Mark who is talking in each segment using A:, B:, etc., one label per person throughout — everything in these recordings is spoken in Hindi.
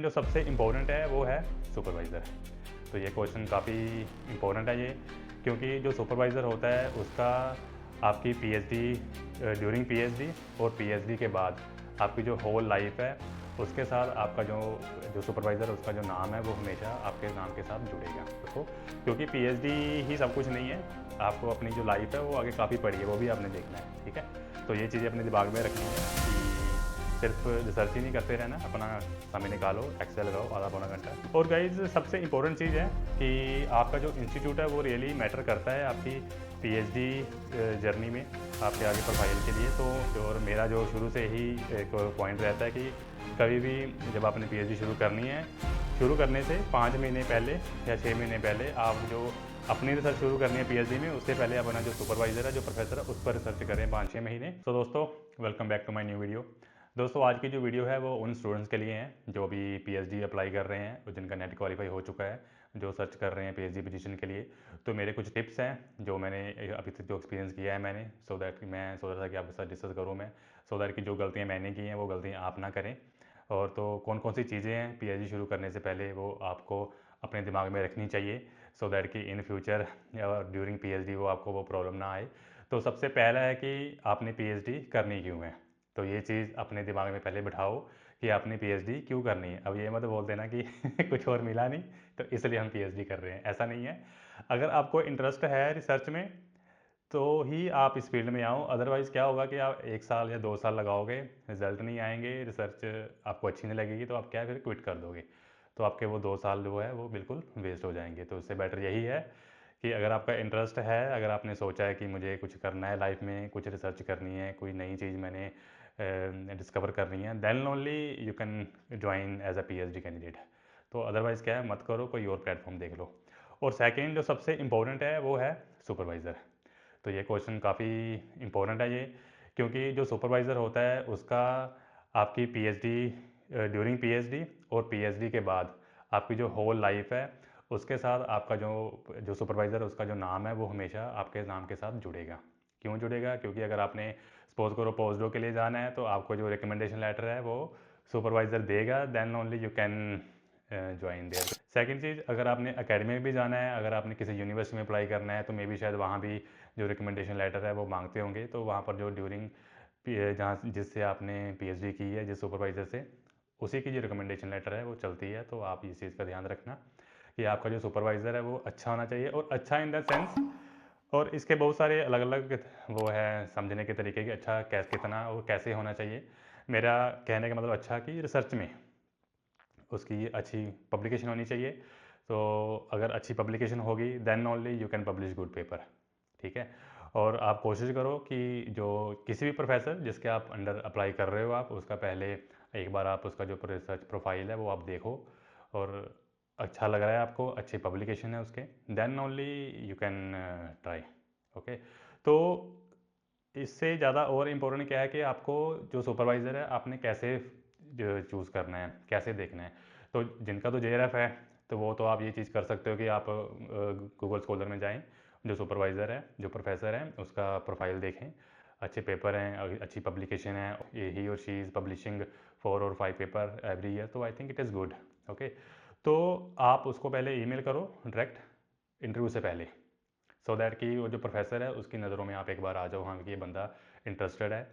A: जो सबसे इम्पोर्टेंट है वो है सुपरवाइज़र। तो ये क्वेश्चन काफ़ी इम्पोर्टेंट है ये, क्योंकि जो सुपरवाइज़र होता है उसका आपकी पीएचडी ड्यूरिंग पीएचडी और पीएचडी के बाद आपकी जो होल लाइफ है उसके साथ आपका जो जो सुपरवाइज़र उसका जो नाम है वो हमेशा आपके नाम के साथ जुड़ेगा। तो क्योंकि पीएचडी ही सब कुछ नहीं है, आपको अपनी जो लाइफ है वो आगे काफ़ी पड़ी है, वो भी आपने देखना है। ठीक है, तो ये चीज़ें अपने दिमाग में रखनी है कि सिर्फ रिसर्च ही नहीं करते रहना, अपना समय निकालो, एक्सेल लगाओ आधा पौना घंटा। और गाइज सबसे इंपॉर्टेंट चीज़ है कि आपका जो इंस्टीट्यूट है वो रियली मैटर करता है आपकी पीएचडी जर्नी में, आपके आगे प्रोफाइल के लिए। तो और मेरा जो शुरू से ही एक पॉइंट रहता है कि कभी भी जब आपने पीएचडी शुरू करनी है, शुरू करने से 5 महीने पहले या 6 महीने पहले आप जो अपनी रिसर्च शुरू करनी है पीएचडी में, उससे पहले अपना जो सुपरवाइज़र है, जो प्रोफेसर है, उस पर रिसर्च करें 5-6 महीने। तो दोस्तों, welcome back to my new video. दोस्तों, आज की जो वीडियो है वो उन स्टूडेंट्स के लिए हैं जो अभी पीएचडी अप्लाई कर रहे हैं और जिनका नेट क्वालिफाई हो चुका है, जो सर्च कर रहे हैं पीएचडी पोजीशन के लिए। तो मेरे कुछ टिप्स हैं जो मैंने अभी तक जो एक्सपीरियंस किया है मैंने, सो दैट मैं सोच रहा था कि आपके साथ डिस्कस करूँ मैं, सो दैट कि जो गलतियाँ मैंने की हैं वो गलतियाँ आप ना करें। और तो कौन कौन सी चीज़ें हैं पीएचडी शुरू करने से पहले वो आपको अपने दिमाग में रखनी चाहिए, सो दैट कि इन फ्यूचर या ड्यूरिंग पीएचडी वो आपको वो प्रॉब्लम ना आए। तो सबसे पहला है कि आपने पीएचडी करनी क्यों है। तो ये चीज़ अपने दिमाग में पहले बिठाओ कि आपने पीएचडी क्यों करनी है। अब ये मत बोल देना कि कुछ और मिला नहीं तो इसलिए हम पीएचडी कर रहे हैं, ऐसा नहीं है। अगर आपको इंटरेस्ट है रिसर्च में तो ही आप इस फील्ड में आओ, अदरवाइज़ क्या होगा कि आप 1 साल या 2 साल लगाओगे, रिजल्ट नहीं आएंगे, रिसर्च आपको अच्छी नहीं लगेगी, तो आप क्या फिर क्विट कर दोगे। तो आपके वो 2 साल जो है वो बिल्कुल वेस्ट हो जाएंगे। तो इससे बेटर यही है कि अगर आपका इंटरेस्ट है, अगर आपने सोचा है कि मुझे कुछ करना है लाइफ में, कुछ रिसर्च करनी है, कोई नई चीज़ मैंने डिस्कवर करनी है, then only you can join as a PhD candidate. तो अदरवाइज़ क्या है, मत करो, कोई और प्लेटफॉर्म देख लो। और सेकेंड जो सबसे इम्पोर्टेंट है वो है सुपरवाइज़र। तो ये क्वेश्चन काफ़ी इम्पोर्टेंट है ये, क्योंकि जो सुपरवाइज़र होता है उसका आपकी पीएचडी ड्यूरिंग पीएचडी और पीएचडी के बाद आपकी जो होल लाइफ है उसके साथ आपका जो जो सुपरवाइज़र उसका जो नाम है वो हमेशा आपके नाम के साथ जुड़ेगा। क्यों जुड़ेगा? क्योंकि अगर आपने सपोज करो पोस्ट डॉक के लिए जाना है तो आपको जो रिकमेंडेशन लेटर है वो सुपरवाइज़र देगा, then only you can join there. Second चीज़, अगर आपने एकेडमी में भी जाना है, अगर आपने किसी यूनिवर्सिटी में अप्लाई करना है तो मे बी शायद वहाँ भी जो रिकमेंडेशन लेटर है वो मांगते होंगे। तो वहाँ पर जो ड्यूरिंग जहाँ जिससे आपने पीएचडी की है, जिस सुपरवाइज़र से, उसी की जो रिकमेंडेशन लेटर है वो चलती है। तो आप इस चीज़ का ध्यान रखना कि आपका जो सुपरवाइज़र है वो अच्छा होना चाहिए, और अच्छा इन द सेंस, और इसके बहुत सारे अलग अलग वो है समझने के तरीके कि अच्छा कैसे, कितना और कैसे होना चाहिए। मेरा कहने का मतलब अच्छा कि रिसर्च में उसकी अच्छी पब्लिकेशन होनी चाहिए। तो अगर अच्छी पब्लिकेशन होगी then only you can publish good paper. ठीक है, और आप कोशिश करो कि जो किसी भी प्रोफेसर जिसके आप अंडर अप्लाई कर रहे हो, आप उसका पहले एक बार आप उसका जो रिसर्च प्रोफाइल है वो आप देखो, और अच्छा लग रहा है आपको, अच्छी पब्लिकेशन है उसके, then only you can try. Okay, तो इससे ज़्यादा और इम्पोर्टेंट क्या है कि आपको जो सुपरवाइज़र है आपने कैसे चूज़ करना है, कैसे देखना है। तो जिनका तो जेआरएफ है तो वो तो आप ये चीज़ कर सकते हो कि आप गूगल स्कॉलर में जाएं, जो सुपरवाइज़र है, जो प्रोफेसर है, उसका प्रोफाइल देखें, अच्छे पेपर हैं, अच्छी पब्लिकेशन है, ही और शी इज़ पब्लिशिंग 4 और 5 पेपर एवरी ईयर, तो I think it is good. Okay, तो आप उसको पहले ईमेल करो डायरेक्ट इंटरव्यू से पहले, सो दैट कि वो जो प्रोफेसर है उसकी नज़रों में आप एक बार आ जाओ, हाँ कि ये बंदा इंटरेस्टेड है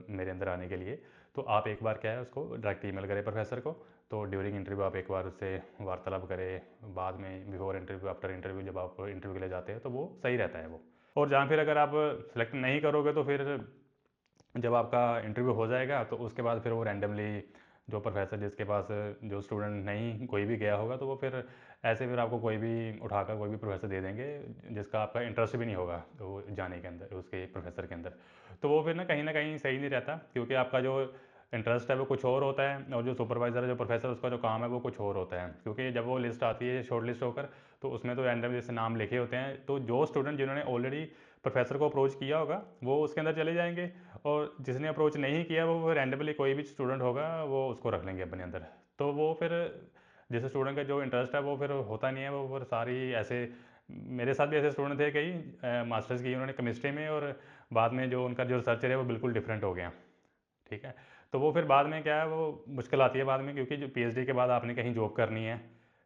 A: मेरे अंदर आने के लिए। तो आप एक बार क्या है उसको डायरेक्ट ईमेल करें प्रोफेसर को। तो ड्यूरिंग इंटरव्यू आप एक बार उससे वार्तालाप करें, बाद में बिफोर इंटरव्यू, आफ्टर इंटरव्यू, जब आप इंटरव्यू के लिए जाते हैं तो वो सही रहता है वो। और जहाँ फिर अगर आप सेलेक्ट नहीं करोगे तो फिर जब आपका इंटरव्यू हो जाएगा तो उसके बाद फिर वो रैंडमली जो प्रोफेसर जिसके पास जो स्टूडेंट नहीं कोई भी गया होगा, तो वो फिर ऐसे फिर आपको कोई भी उठाकर कोई भी प्रोफेसर दे देंगे जिसका आपका इंटरेस्ट भी नहीं होगा तो वो जाने के अंदर, उसके प्रोफेसर के अंदर। तो वो फिर ना कहीं सही नहीं रहता, क्योंकि आपका जो इंटरेस्ट है वो कुछ और होता है, और जो सुपरवाइज़र है, जो प्रोफेसर, उसका जो काम है वो कुछ और होता है। क्योंकि जब वो लिस्ट आती है शॉर्ट लिस्ट होकर, तो उसमें तो रैंडम जैसे नाम लिखे होते हैं, तो जो स्टूडेंट जिन्होंने ऑलरेडी प्रोफेसर को अप्रोच किया होगा वो उसके अंदर चले जाएंगे, और जिसने अप्रोच नहीं किया वो रैंडमली कोई भी स्टूडेंट होगा वो उसको रख लेंगे अपने अंदर। तो वो फिर जिस स्टूडेंट का जो इंटरेस्ट है वो फिर होता नहीं है, वो फिर सारी ऐसे, मेरे साथ भी ऐसे स्टूडेंट थे कई, मास्टर्स की उन्होंने केमिस्ट्री में, और बाद में जो उनका जो रिसर्चर है वो बिल्कुल डिफरेंट हो गया। ठीक है, तो वो फिर बाद में क्या है, वो मुश्किल आती है बाद में, क्योंकि जो पीएचडी के बाद आपने कहीं जॉब करनी है,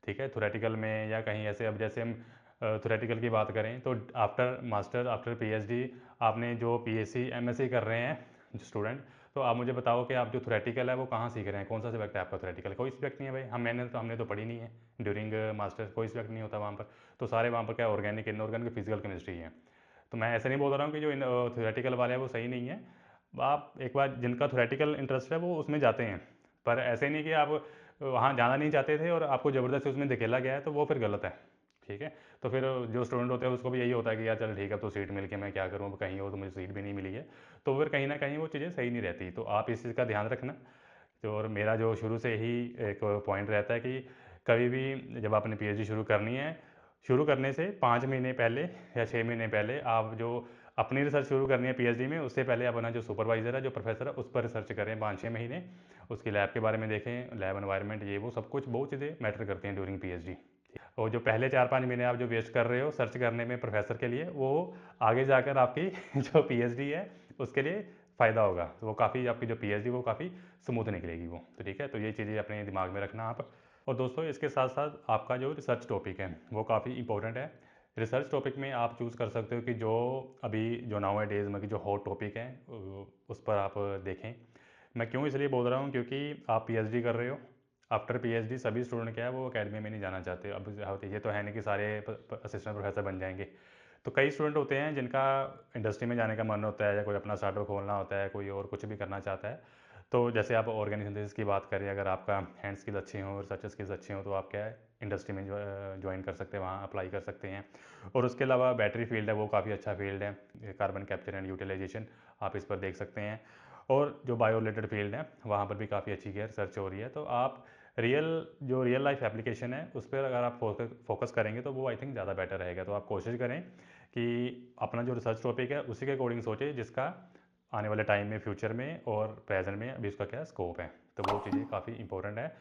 A: ठीक है, थ्योरेटिकल में या कहीं ऐसे। अब जैसे हम थ्योरेटिकल की बात करें तो आफ्टर मास्टर आफ्टर पीएचडी आपने जो पीएससी एमएससी कर रहे हैं जो स्टूडेंट, तो आप मुझे बताओ कि आप जो थ्योरेटिकल है वो कहाँ सीख रहे हैं, कौन सा सब्जेक्ट है आपका थ्योरेटिकल? कोई सब्जेक्ट नहीं है भाई। हमने तो पढ़ी नहीं है ड्यूरिंग मास्टर, कोई सब्जेक्ट नहीं होता वहाँ पर। तो सारे वहाँ पर क्या ऑर्गेनिक, इनऑर्गेनिक, फिजिकल केमिस्ट्री है। तो मैं ऐसे नहीं बोल रहा हूँ कि जो थ्योरेटिकल वाले हैं वो सही नहीं है। आप एक बार जिनका थ्योरेटिकल इंटरेस्ट है वो उसमें जाते हैं, पर ऐसे नहीं कि आप वहाँ जाना नहीं चाहते थे और आपको ज़बरदस्ती उसमें धकेला गया है, तो वो फिर गलत है, ठीक है। तो फिर जो स्टूडेंट होते हैं उसको भी यही होता है कि यार चल ठीक है, तो सीट मिल के मैं क्या करूँ, कहीं और तो मुझे सीट भी नहीं मिली है। तो फिर कहीं ना कहीं वो चीज़ें सही नहीं रहती। तो आप इस चीज़ का ध्यान रखना। तो और मेरा जो शुरू से ही एक पॉइंट रहता है कि कभी भी जब आपने पीएचडी शुरू करनी है, शुरू करने से 5 महीने पहले या 6 महीने पहले आप जो अपनी रिसर्च शुरू करनी है पीएचडी में, उससे पहले अपना जो सुपरवाइज़र है, जो प्रोफेसर है, उस पर रिसर्च करें 5-6 महीने। उसकी लैब के बारे में देखें, लैब एनवायरनमेंट, ये वो सब कुछ बहुत चीज़ें मैटर करती हैं ड्यूरिंग पीएचडी। और जो पहले 4-5 महीने आप जो वेस्ट कर रहे हो सर्च करने में प्रोफेसर के लिए, वो आगे जाकर आपकी जो पीएचडी है उसके लिए फ़ायदा होगा। तो वो काफ़ी आपकी जो पीएचडी वो काफ़ी स्मूथ निकलेगी वो। तो ठीक है, तो ये चीज़ें अपने दिमाग में रखना आप। और दोस्तों इसके साथ साथ आपका जो रिसर्च टॉपिक है वो काफ़ी इंपॉर्टेंट है। रिसर्च टॉपिक में आप चूज़ कर सकते हो कि जो अभी जो नाउ डेज़ में जो हॉट टॉपिक है उस पर आप देखें। मैं क्यों इसलिए बोल रहा हूँ, क्योंकि आप पीएचडी कर रहे हो। आफ्टर पीएचडी सभी स्टूडेंट क्या है वो एकेडमी में नहीं जाना चाहते। अब ये तो है नहीं कि सारे असिस्टेंट प्रोफेसर बन जाएंगे। तो कई स्टूडेंट होते हैं जिनका इंडस्ट्री में जाने का मन होता है, या कोई अपना स्टार्टअप खोलना होता है, कोई और कुछ भी करना चाहता है। तो जैसे आप ऑर्गेनिक सिंथेसिस की बात करें, अगर आपका हैंड स्किल्स अच्छे हों, रिसर्च स्किल्स अच्छे हों, तो आप क्या है इंडस्ट्री में ज्वाइन कर सकते हैं, वहाँ अप्लाई कर सकते हैं। और उसके अलावा बैटरी फील्ड है वो काफ़ी अच्छा फील्ड है, कार्बन कैप्चर एंड यूटिलाइजेशन, आप इस पर देख सकते हैं। और जो बायो रिलेटेड फील्ड है वहाँ पर भी काफ़ी अच्छी केयर रिसर्च हो रही है। तो आप रियल लाइफ एप्लीकेशन है उस पर अगर आप फोकस करेंगे तो वो आई थिंक ज़्यादा बेटर रहेगा। तो आप कोशिश करें कि अपना जो रिसर्च टॉपिक है उसी के अकॉर्डिंग सोचें, जिसका आने वाले टाइम में, फ्यूचर में और प्रेजेंट में अभी उसका क्या स्कोप है। तो वो चीज़ें काफ़ी इंपॉर्टेंट है।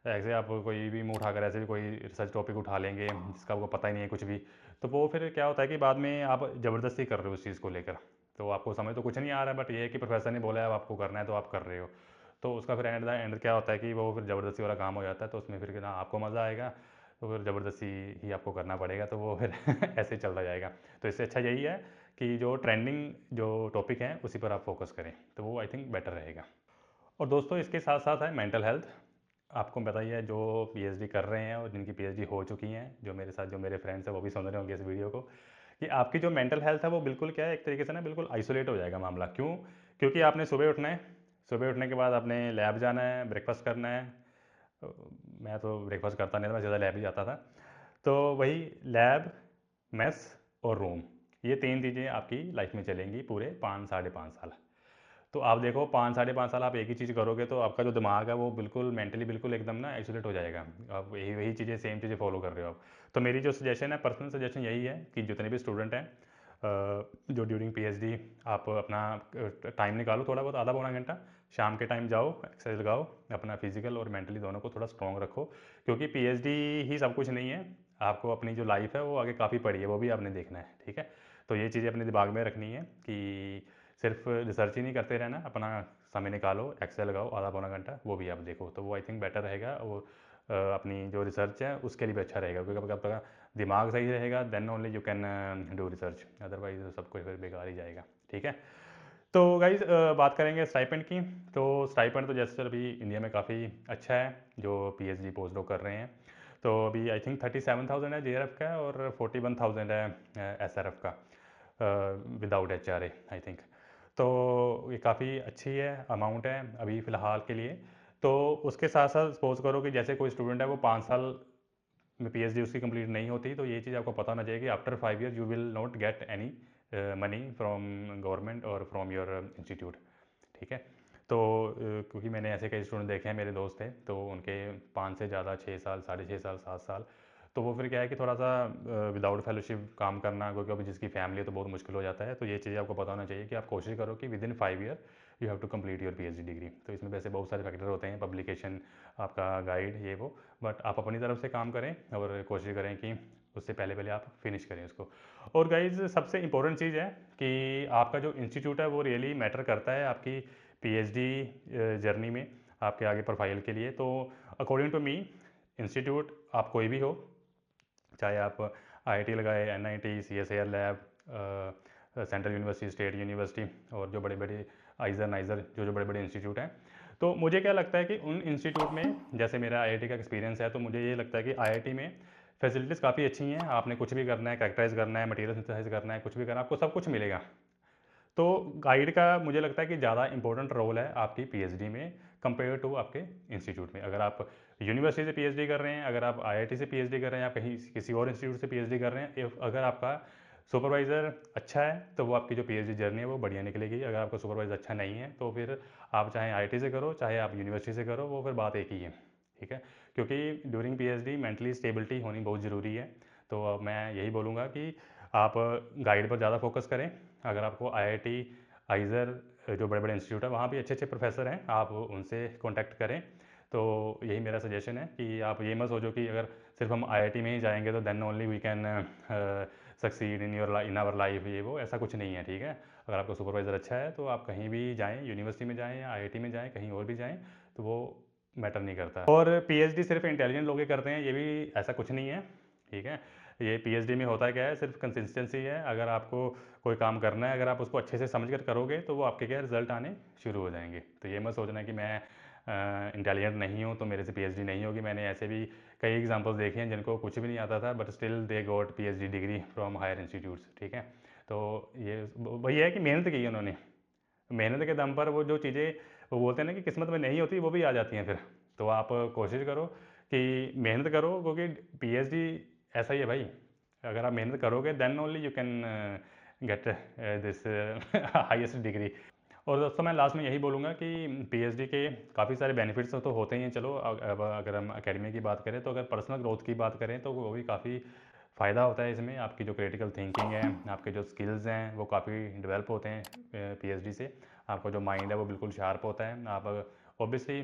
A: ऐसे आप कोई भी मुँह उठाकर ऐसे भी कोई रिसर्च टॉपिक उठा लेंगे जिसका आपको पता ही नहीं है कुछ भी, तो वो फिर क्या होता है कि बाद में आप ज़बरदस्ती कर रहे हो उस चीज़ को लेकर। तो आपको समझ तो कुछ नहीं आ रहा है, बट ये है कि प्रोफेसर ने बोला है अब आपको करना है तो आप कर रहे हो। तो उसका फिर एंड क्या होता है कि वो फिर ज़बरदस्ती वाला काम हो जाता है। तो उसमें फिर ना आपको मज़ा आएगा, तो फिर ज़बरदस्ती ही आपको करना पड़ेगा, तो वो फिर ऐसे ही चलता जाएगा। तो इससे अच्छा यही है कि जो ट्रेंडिंग जो टॉपिक हैं उसी पर आप फोकस करें, तो वो आई थिंक बेटर रहेगा। और दोस्तों इसके साथ साथ है मेंटल हेल्थ। आपको बताइए जो पीएचडी कर रहे हैं और जिनकी पीएचडी हो चुकी हैं, जो मेरे साथ जो मेरे फ्रेंड्स हैं वो भी सुन रहे होंगे इस वीडियो को, कि आपकी जो मेंटल हेल्थ है वो बिल्कुल क्या है, एक तरीके से ना बिल्कुल आइसोलेट हो जाएगा मामला। क्यों? क्योंकि आपने सुबह उठना है, सुबह उठने के बाद आपने लैब जाना है, ब्रेकफास्ट करना है। अ, मैं तो ब्रेकफास्ट करता नहीं था, मैं सीधा लैब ही जाता था। तो वही लैब, मेस और रूम, ये 3 चीज़ें आपकी लाइफ में चलेंगी पूरे 5 साढ़े 5 साल। तो आप देखो 5 साढ़े 5 साल आप एक ही चीज़ करोगे तो आपका जो दिमाग है वो बिल्कुल मेंटली बिल्कुल एकदम ना आइसोलेट हो जाएगा। आप वही वही चीज़ें, सेम चीज़ें फॉलो कर रहे हो आप। तो मेरी जो सजेशन है, पर्सनल सजेशन यही है कि जितने भी स्टूडेंट हैं जो ड्यूरिंग पीएचडी आप अपना टाइम निकालो, थोड़ा बहुत आधा पौना घंटा शाम के टाइम जाओ, एक्सरसाइज लगाओ, अपना फिजिकल और मेंटली दोनों को थोड़ा स्ट्रॉन्ग रखो। क्योंकि पीएचडी ही सब कुछ नहीं है, आपको अपनी जो लाइफ है वो आगे काफ़ी पड़ी है, वो भी आपने देखना है, ठीक है। तो ये चीज़ें अपने दिमाग में रखनी है कि सिर्फ रिसर्च ही नहीं करते रहना, अपना समय निकालो, एक्सेल लगाओ आधा पौना घंटा, वो भी आप देखो, तो वो आई थिंक बेटर रहेगा। और अपनी जो रिसर्च है उसके लिए भी अच्छा रहेगा, क्योंकि अगर आपका दिमाग सही रहेगा then only you can do research, otherwise सब कुछ फिर बेकार ही जाएगा, ठीक है। तो गाइज बात करेंगे स्टाइपेंड की। तो स्टाइपेंड तो जैसे अभी इंडिया में काफ़ी अच्छा है जो पीएचडी पोस्ट डॉक कर रहे हैं। तो अभी आई थिंक 37,000 है जेआरएफ का, और 41,000 है एसआरएफ का विदाउट एचआरए आई थिंक। तो ये काफ़ी अच्छी है, अमाउंट है अभी फ़िलहाल के लिए। तो उसके साथ साथ सपोज करो कि जैसे कोई स्टूडेंट है वो 5 साल में पीएचडी उसकी कंप्लीट नहीं होती, तो ये चीज़ आपको पता होना चाहिए कि after 5 year you will not get any money from government और फ्रॉम योर इंस्टीट्यूट, ठीक है। तो क्योंकि मैंने ऐसे कई स्टूडेंट देखे हैं, मेरे दोस्त थे, तो उनके 5 से ज़्यादा 6 साल, साढ़े 6 साल, 7 साल, तो वो फिर क्या है कि थोड़ा सा विदाउट फेलोशिप काम करना, क्योंकि अभी जिसकी फैमिली है तो बहुत मुश्किल हो जाता है। तो ये चीज़ें आपको पता होना चाहिए कि आप कोशिश करो कि within 5 year you have to complete your PhD degree. तो इसमें वैसे बहुत सारे फैक्टर होते हैं, पब्लिकेशन, आपका गाइड, ये वो, बट आप अपनी तरफ से काम करें और कोशिश करें कि उससे पहले पहले आप फिनिश करें उसको। और गाइज सबसे इंपॉर्टेंट चीज़ है कि आपका जो इंस्टीट्यूट है वो रियली मैटर करता है आपकी पीएचडी जर्नी में, आपके आगे प्रोफाइल के लिए। तो अकॉर्डिंग टू मी, इंस्टीट्यूट आप कोई भी हो, चाहे आप आईआईटी लगाए, NIT, CSIR lab, central university, state university, और जो बड़े बड़े आइजर नाइजर जो बड़े बड़े इंस्टीट्यूट हैं, तो मुझे क्या लगता है कि उन इंस्टीट्यूट में, जैसे मेरा आईआईटी का एक्सपीरियंस है, तो मुझे ये लगता है कि आईआईटी में फैसिलिटीज़ काफ़ी अच्छी हैं। आपने कुछ भी करना है, कैरेक्टराइज करना है, मटेरियल सिंथेसाइज करना है, कुछ भी करना है, आपको सब कुछ मिलेगा। तो गाइड का मुझे लगता है कि ज़्यादा इंपॉर्टेंट रोल है आपकी पीएचडी में कंपेयर टू आपके इंस्टीट्यूट में। अगर आप यूनिवर्सिटी से पीएचडी कर रहे हैं, अगर आप आईआईटी से पीएचडी कर रहे हैं, आप कहीं किसी और इंस्टीट्यूट से पीएचडी कर रहे हैं, अगर आपका सुपरवाइज़र अच्छा है तो वो आपकी जो पीएचडी जर्नी है वो बढ़िया निकलेगी। अगर आपका सुपरवाइज़र अच्छा नहीं है तो फिर आप चाहे आईआईटी से करो, चाहे आप यूनिवर्सिटी से करो, वो फिर बात एक ही है। ठीक है, क्योंकि ड्यूरिंग पीएचडी मेंटली स्टेबिलिटी होनी बहुत ज़रूरी है। तो मैं यही बोलूँगा कि आप गाइड पर ज़्यादा फोकस करें। अगर आपको आईआईटी, आइज़र, जो बड़े बड़े इंस्टीट्यूट है वहाँ भी अच्छे अच्छे प्रोफेसर हैं, आप उनसे कांटेक्ट करें। तो यही मेरा सजेशन है कि आप ये मत सोचो कि अगर सिर्फ हम आईआईटी में ही जाएंगे तो then only we can succeed in our life, ये वो ऐसा कुछ नहीं है। ठीक है, अगर आपका सुपरवाइज़र अच्छा है तो आप कहीं भी जाएँ, यूनिवर्सिटी में जाएँ या आईआईटी में जाएँ, कहीं और भी जाएँ, तो वो मैटर नहीं करता। और पीएचडी सिर्फ इंटेलिजेंट लोग ही करते हैं, ये भी ऐसा कुछ नहीं है। ठीक है, ये पीएचडी में होता क्या है, सिर्फ कंसिस्टेंसी है। अगर आपको कोई काम करना है, अगर आप उसको अच्छे से समझ कर करोगे तो वो आपके क्या रिजल्ट आने शुरू हो जाएंगे। तो ये मत सोचना कि मैं इंटेलिजेंट नहीं हूँ तो मेरे से पीएचडी नहीं होगी। मैंने ऐसे भी कई एग्जांपल्स देखे हैं जिनको कुछ भी नहीं आता था, but still they got PhD degree from higher institutes. ठीक है, तो ये वही है कि मेहनत की है उन्होंने, मेहनत के दम पर वो जो चीज़ें वो बोलते हैं ना कि किस्मत में नहीं होती, वो भी आ जाती हैं फिर। तो आप कोशिश करो कि मेहनत करो, क्योंकि पीएचडी ऐसा ही है भाई। अगर आप मेहनत करोगे then only you can get this highest degree. और दोस्तों मैं लास्ट में यही बोलूँगा कि पीएचडी के काफ़ी सारे बेनिफिट्स तो होते ही हैं। चलो अब अगर हम एकेडमी की बात करें, तो अगर पर्सनल ग्रोथ की बात करें तो वो भी काफ़ी फ़ायदा होता है इसमें। आपकी जो क्रिटिकल थिंकिंग है, आपके जो स्किल्स हैं, वो काफ़ी डेवलप होते हैं पीएचडी से। आपका जो माइंड है वो बिल्कुल शार्प होता है। आप ऑब्वियसली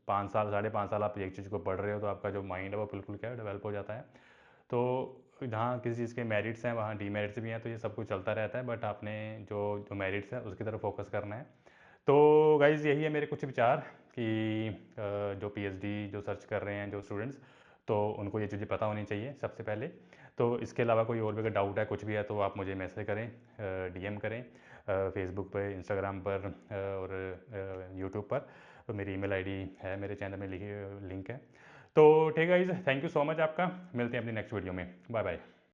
A: 5 साल, 5.5 साल आप एक चीज़ को पढ़ रहे हो, तो आपका जो माइंड है वो बिल्कुल क्या डेवलप हो जाता है। तो जहाँ किसी चीज़ के मेरिट्स हैं वहाँ डीमेरिट्स भी हैं, तो ये सब कुछ चलता रहता है, बट आपने जो जो मेरिट्स है उसकी तरफ फोकस करना है। तो गाइज़ यही है मेरे कुछ विचार कि जो पीएचडी जो सर्च कर रहे हैं जो स्टूडेंट्स, तो उनको ये चीज़ें पता होनी चाहिए सबसे पहले। तो इसके अलावा कोई और भी अगर डाउट है, कुछ भी है, तो आप मुझे मैसेज करें, डीएम करें, फेसबुक पे, इंस्टाग्राम पर, और यूट्यूब पर। तो मेरी ईमेल आईडी है, मेरे चैनल में लिखी लिंक है। तो ठीक है guys, thank you so much आपका। मिलते हैं अपनी नेक्स्ट वीडियो में। Bye bye.